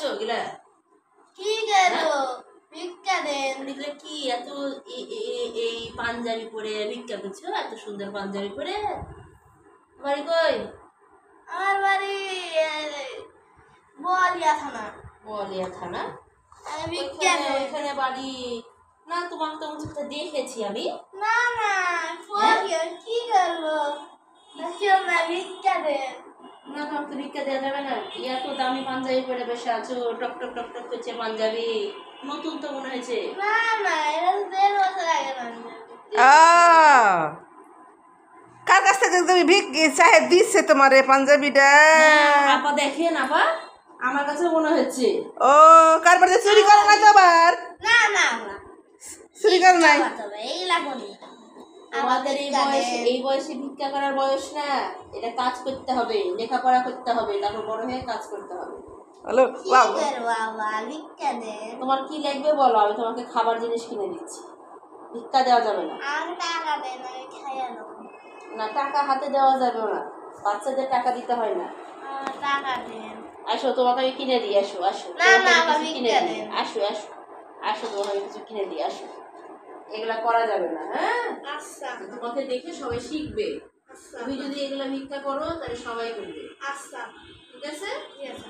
পাচ্ছো এগুলা? কি গেল ভিক্ষা দেন। এগুলা কি এত এই পাঞ্জাবি পরে ভিক্ষা করছো? এত সুন্দর পাঞ্জাবি পরে? বাড়ি কই? আমার বাড়ি বোয়ালিয়া থানা। বোয়ালিয়া থানা? ভিক্ষা দেন। ওইখানে বাড়ি না? তোমাকে তো কোথাও দেখেছি আমি। না না কি করবো ভিক্ষা দেন। না, তোমাকে তো ভিক্ষা দেওয়া যাবে না। এত দামি পাঞ্জাবি পরে বসে আছো, টক টক টক টক করছে পাঞ্জাবি। নতুন তো মনে হয়েছে। না না এটা 1.5 বছর আগে কার কাছ থেকে তুমি চাহে দিচ্ছে তোমার এই পাঞ্জাবিটা? আপা দেখেন, আপা আমার কাছে মনে হচ্ছে। ও কার বাড়িতে চুরি করো না তো আবার? না না চুরি করো নাই? এই লাগো আমাদের এই বয়সে ভিক্ষা করার বয়স না। এটা কাজ করতে হবে, লেখাপড়া করতে হবে, তারপর বড় হয়ে কাজ করতে হবে। হ্যালো বাবা, তোমার কি লাগবে বলো, আমি তোমাকে খাবার জিনিস কিনে দিচ্ছি। ভিক্ষা দেওয়া যাবে না। না, টাকা হাতে দেওয়া যাবে না। বাচ্চাদের টাকা দিতে হয় না। আসো, তোমাকে আমি কিনে দিই। আসো আসো, কিনে দিই। আসো আসো আসো, তোমাকে কিছু কিনে দিই। আসো, এগুলা করা যাবে না। হ্যাঁ, আচ্ছা তোমাকে দেখে সবাই শিখবে। তুমি যদি এগুলা ভিক্ষা করো তাহলে সবাই করবে। আচ্ছা ঠিক আছে? ঠিক আছে।